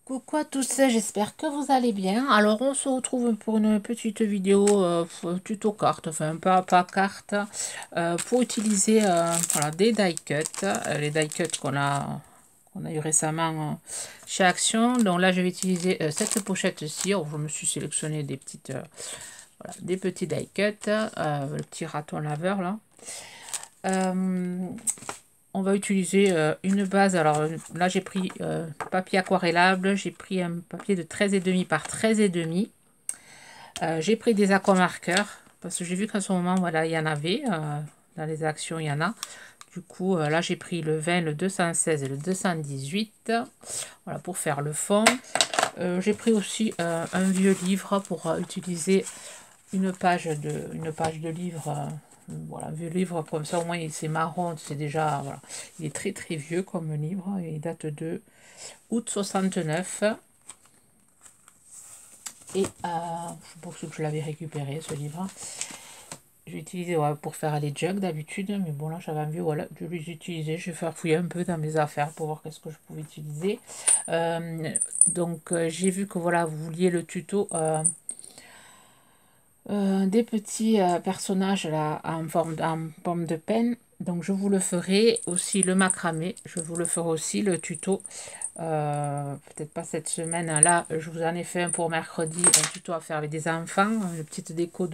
Coucou à tous, j'espère que vous allez bien. Alors on se retrouve pour une petite vidéo tuto carte, enfin pas carte, pour utiliser voilà, des die cuts, les die cuts qu'on a eu récemment chez Action. Donc là je vais utiliser cette pochette-ci. Je me suis sélectionné des petites, voilà, des petits die cuts, le petit raton laveur là. On va utiliser une base. Alors là, j'ai pris papier aquarellable. J'ai pris un papier de 13,5 par 13,5. J'ai pris des aquamarqueurs parce que j'ai vu qu'en ce moment, voilà, il y en avait. Dans les actions, il y en a. Du coup, là, j'ai pris le 20, le 216 et le 218. Voilà, pour faire le fond. J'ai pris aussi un vieux livre pour utiliser une page de livre. Voilà, un vieux livre comme ça, au moins c'est marron, c'est déjà, voilà. Il est très très vieux comme livre, il date de août 69. Et je pense que je l'avais récupéré ce livre. J'ai utilisé pour faire les jugs d'habitude, mais bon là j'avais envie voilà, de les utiliser. Je vais faire fouiller un peu dans mes affaires pour voir qu'est-ce que je pouvais utiliser. Donc j'ai vu que voilà, vous vouliez le tuto des petits personnages là en forme de peine. Donc je vous le ferai aussi le macramé. Je vous le ferai aussi le tuto. Peut-être pas cette semaine. Là, je vous en ai fait un pour mercredi, un tuto à faire avec des enfants, une petite déco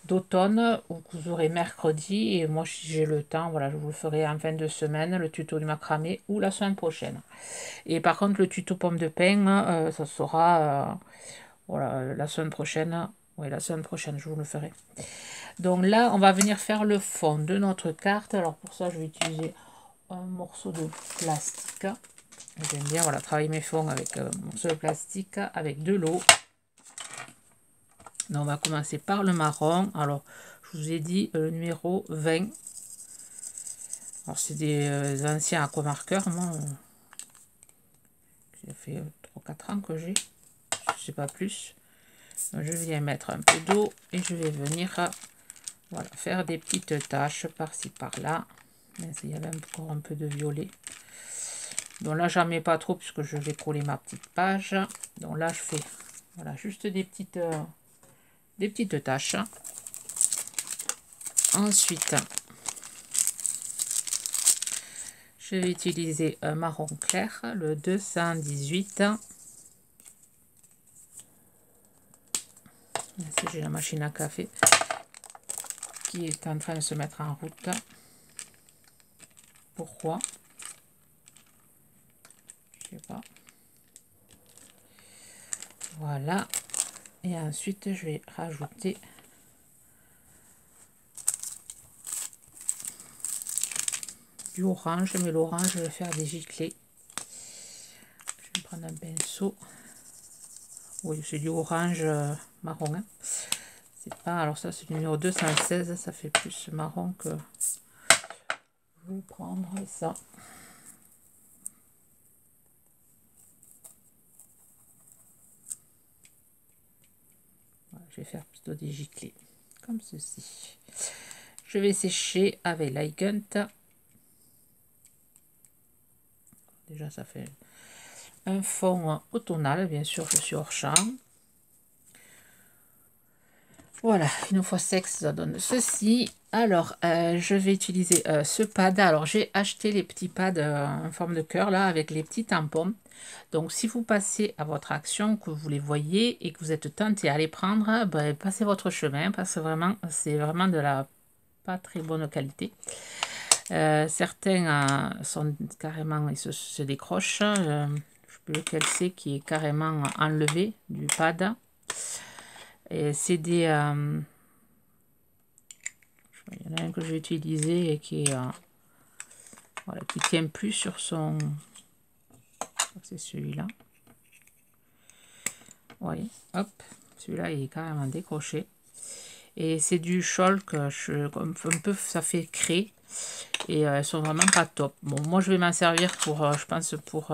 d'automne que vous aurez mercredi. Et moi, si j'ai le temps, voilà, je vous le ferai en fin de semaine, le tuto du macramé ou la semaine prochaine. Et par contre, le tuto pomme de pin, ça sera voilà, la semaine prochaine. Oui, la semaine prochaine, je vous le ferai. Donc là, on va venir faire le fond de notre carte. Alors pour ça, je vais utiliser un morceau de plastique. J'aime bien voilà, travailler mes fonds avec un morceau de plastique, avec de l'eau. Donc on va commencer par le marron. Alors, je vous ai dit le numéro 20. Alors c'est des anciens aquamarqueurs. Moi, ça fait 3-4 ans que j'ai. Je sais pas plus. Donc, je viens mettre un peu d'eau et je vais venir voilà, faire des petites taches par-ci par-là. Il y avait encore un peu de violet. Donc là, j'en mets pas trop puisque je vais coller ma petite page. Donc là, je fais voilà, juste des petites taches. Ensuite, je vais utiliser un marron clair, le 218. Ici, j'ai la machine à café qui est en train de se mettre en route. Pourquoi? Je sais pas. Voilà. Et ensuite, je vais rajouter du orange, mais l'orange, je vais faire des giclées. Je vais prendre un pinceau. Oui, c'est du orange marron. Hein. C'est pas, alors ça, c'est le numéro 216. Ça fait plus marron que... Je vais prendre ça. Voilà, je vais faire plutôt des giclées, comme ceci. Je vais sécher avec l'Igent. Déjà, ça fait un fond automnal. Bien sûr, je suis hors champ. Voilà, une fois sec, ça donne ceci. Alors, je vais utiliser ce pad. Alors, j'ai acheté les petits pads en forme de cœur, là, avec les petits tampons. Donc, si vous passez à votre action, que vous les voyez et que vous êtes tenté à les prendre, ben, passez votre chemin, parce que vraiment, c'est vraiment de la pas très bonne qualité. Certains sont carrément, ils se décrochent. Je ne sais plus lequel c'est qui est carrément enlevé du pad. Et c'est des... il y en a un que j'ai utilisé et qui est... voilà, qui tient plus sur son... C'est celui-là. Oui, hop. Celui-là, il est carrément décroché. Et c'est du Chalk, un peu, ça fait craie. Et elles sont vraiment pas top. Bon, moi, je vais m'en servir pour, je pense, pour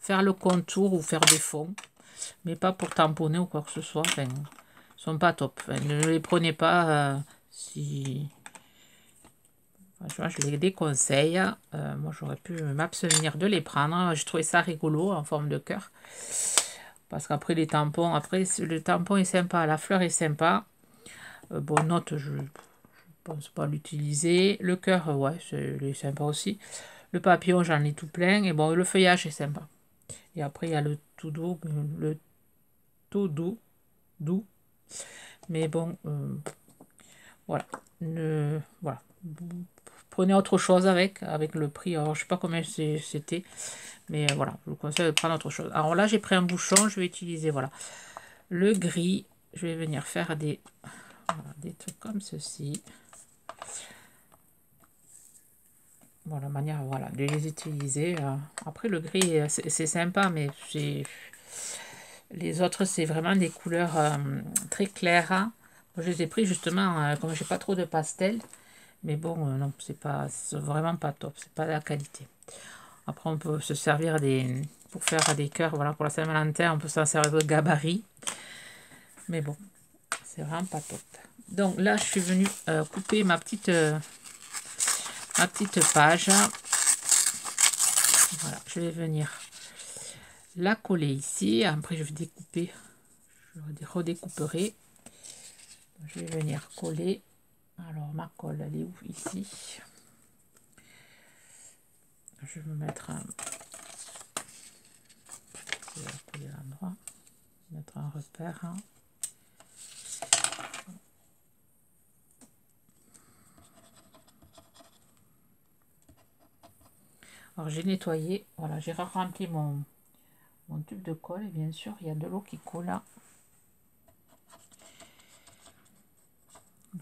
faire le contour ou faire des fonds. Mais pas pour tamponner ou quoi que ce soit. Enfin, ils sont pas top. Enfin, ne les prenez pas si... Franchement, je les déconseille. Moi, j'aurais pu m'abstenir de les prendre. J'ai trouvé ça rigolo en forme de cœur. Parce qu'après, les tampons, le tampon est sympa, la fleur est sympa. Bon, note, je pense pas l'utiliser. Le cœur, ouais, il est sympa aussi. Le papillon, j'en ai tout plein. Et bon, le feuillage est sympa. Et après, il y a le tout doux. Le tout doux. Mais bon, voilà. Voilà. Prenez autre chose avec le prix. Alors, je sais pas combien c'était. Mais voilà, je vous conseille de prendre autre chose. Alors là, j'ai pris un bouchon. Je vais utiliser, voilà, le gris. Je vais venir faire des trucs comme ceci. Voilà, manière, voilà, de les utiliser. Après, le gris, c'est sympa, mais les autres, c'est vraiment des couleurs très claires. Moi, je les ai pris justement, comme j'ai pas trop de pastel. Mais bon, non, c'est vraiment pas top. C'est pas de la qualité. Après, on peut se servir pour faire des cœurs. Voilà, pour la Saint-Valentin, on peut s'en servir de gabarit. Mais bon, c'est vraiment pas top. Donc là, je suis venue couper ma petite page. Voilà, je vais venir la coller ici. Après, je vais découper. Je redécouperai. Je vais venir coller. Alors, ma colle, elle est où? Ici. Je vais me mettre un... Je vais coller à l'endroit. Mettre un repère. Alors, j'ai nettoyé. Voilà, j'ai rempli mon tube de colle. Et bien sûr, il y a de l'eau qui coule là.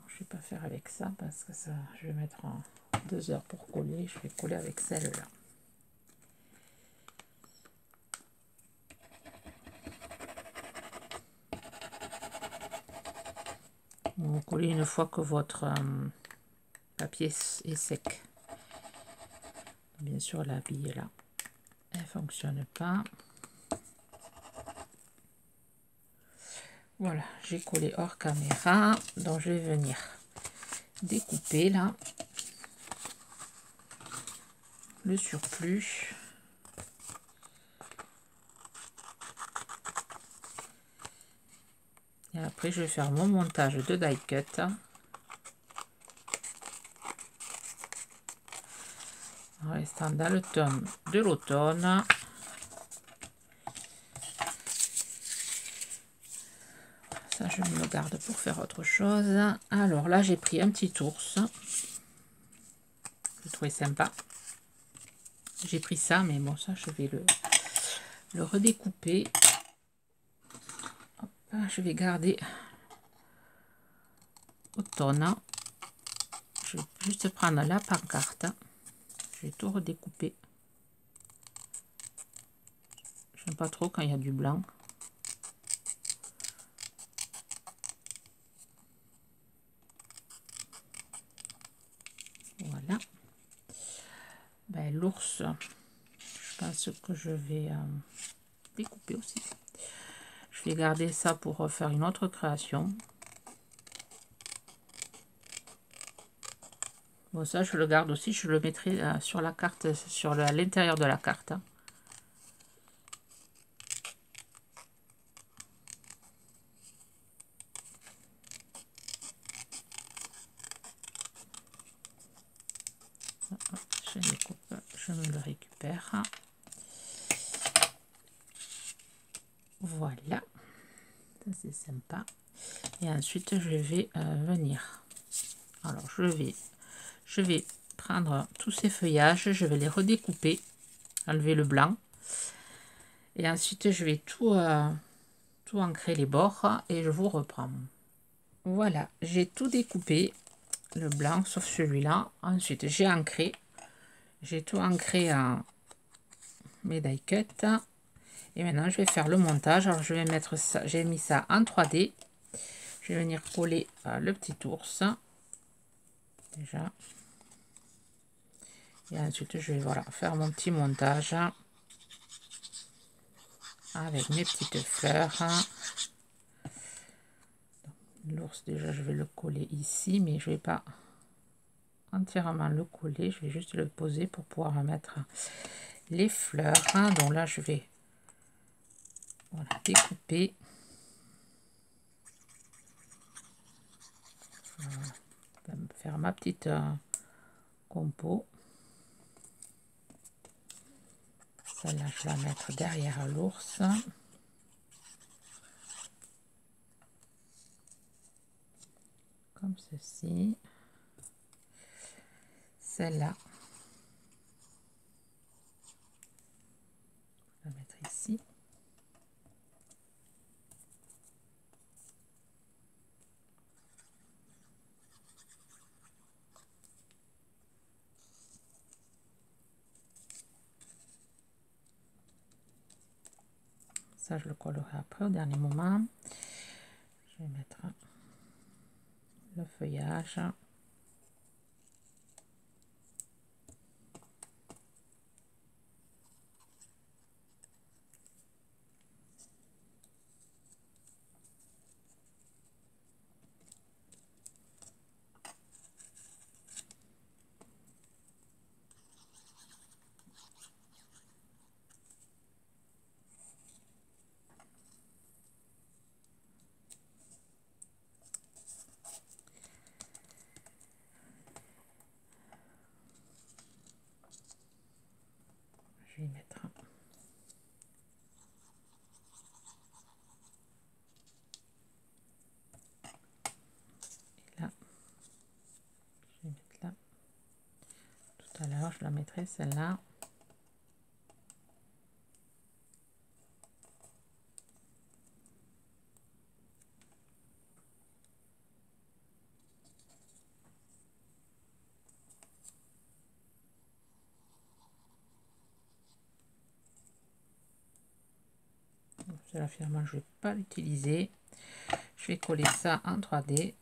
Je vais pas faire avec ça parce que ça, je vais mettre 2 heures pour coller. Je vais coller avec celle-là. Vous collez une fois que votre papier est sec. Bien sûr, la bille là, elle fonctionne pas. Voilà, j'ai collé hors caméra. Donc, je vais venir découper là le surplus. Et après, je vais faire mon montage de die cut. En restant dans le thème de l'automne. Ça, je me le garde pour faire autre chose. Alors là, j'ai pris un petit ours. Je trouvais sympa. J'ai pris ça, mais bon, ça, je vais le redécouper. Hop, je vais garder automne. Je vais juste prendre la pancarte. Je vais tout redécouper. Je n'aime pas trop quand il y a du blanc. Voilà. Ben, l'ours, je pense que je vais découper aussi. Je vais garder ça pour faire une autre création. Bon, ça, je le garde aussi. Je le mettrai sur la carte, à l'intérieur de la carte. Je découpe, je me le récupère. Voilà. Ça, c'est sympa. Et ensuite, je vais venir. Alors, je vais prendre tous ces feuillages, je vais les redécouper, enlever le blanc. Et ensuite, je vais tout ancrer les bords et je vous reprends. Voilà, j'ai tout découpé, le blanc, sauf celui-là. Ensuite, j'ai ancré. J'ai tout ancré en mes die cut. Et maintenant, je vais faire le montage. Alors, je vais mettre ça, j'ai mis ça en 3D. Je vais venir coller le petit ours. Déjà. Et ensuite, je vais voilà, faire mon petit montage avec mes petites fleurs. L'ours, déjà, je vais le coller ici, mais je vais pas entièrement le coller. Je vais juste le poser pour pouvoir mettre les fleurs. Donc là, je vais voilà, découper. Voilà, faire ma petite compo. Celle-là, je vais la mettre derrière l'ours. Comme ceci. Celle-là, je vais la mettre ici. Ça, je le collerai après au dernier moment. Je vais mettre le feuillage. Je vais mettre là. Je vais mettre là. Tout à l'heure, je la mettrai celle-là. Celle-là, finalement, je ne vais pas l'utiliser. Je vais coller ça en 3D.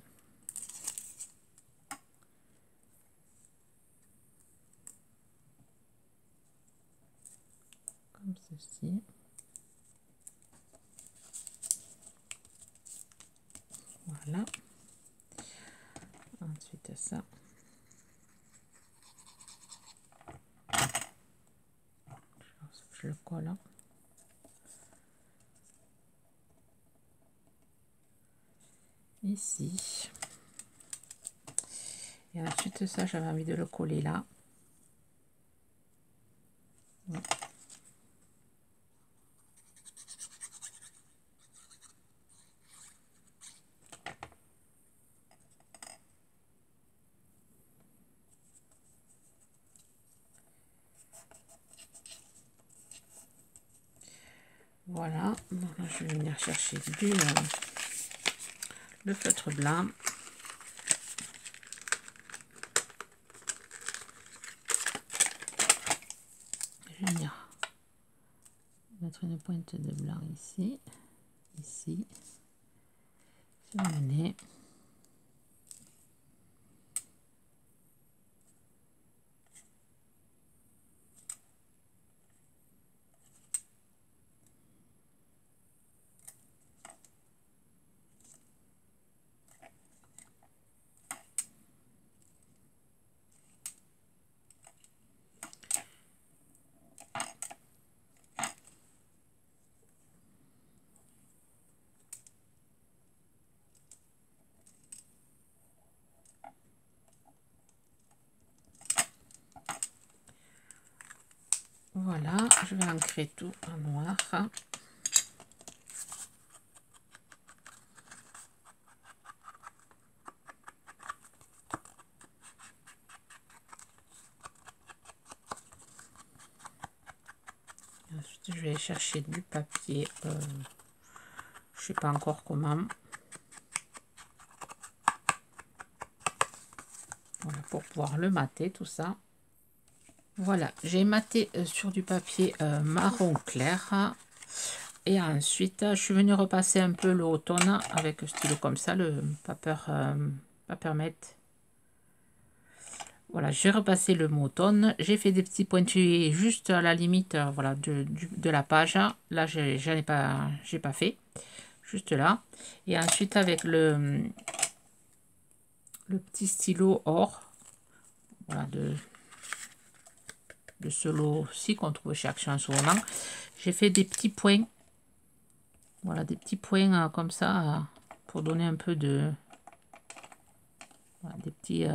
Comme ceci. Voilà. Ensuite, ça. Je le colle. Ici. Et ensuite, ça, j'avais envie de le coller là. Voilà, donc là, je vais venir chercher le feutre blanc. Je vais venir mettre une pointe de blanc ici, ici, sur le nez. Voilà, je vais ancrer tout en noir. Ensuite, je vais chercher du papier. Je sais pas encore comment. Voilà, pour pouvoir le mater, tout ça. Voilà, j'ai maté sur du papier marron clair. Et ensuite, je suis venue repasser un peu l'automne avec un stylo comme ça, le Papermate. Voilà, j'ai repassé le mot automne. J'ai fait des petits pointillés juste à la limite voilà, de la page. Là, j'ai pas fait. Juste là. Et ensuite, avec le petit stylo or, voilà, de ce lot-ci qu'on trouve chez Action en ce moment. J'ai fait des petits points. Voilà, des petits points comme ça pour donner un peu de... Voilà, des petits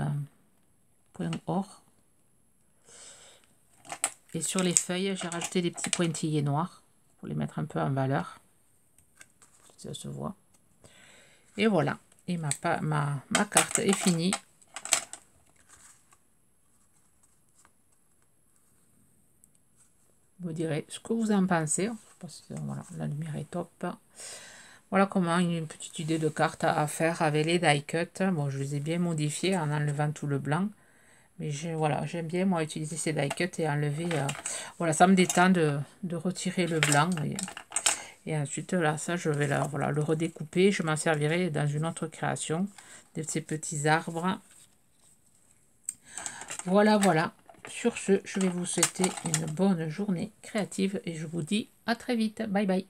points or. Et sur les feuilles, j'ai rajouté des petits pointillés noirs pour les mettre un peu en valeur. Ça se voit. Et voilà. Et ma carte est finie. Vous direz ce que vous en pensez. Parce que voilà, la lumière est top. Voilà comment une petite idée de carte à faire avec les die cut. Bon, je les ai bien modifiés en enlevant tout le blanc. Mais voilà, j'aime bien moi utiliser ces die cut et enlever. Voilà, ça me détend de retirer le blanc. Et ensuite, là, ça, je vais voilà, le redécouper. Je m'en servirai dans une autre création de ces petits arbres. Voilà, voilà. Sur ce, je vais vous souhaiter une bonne journée créative et je vous dis à très vite. Bye bye.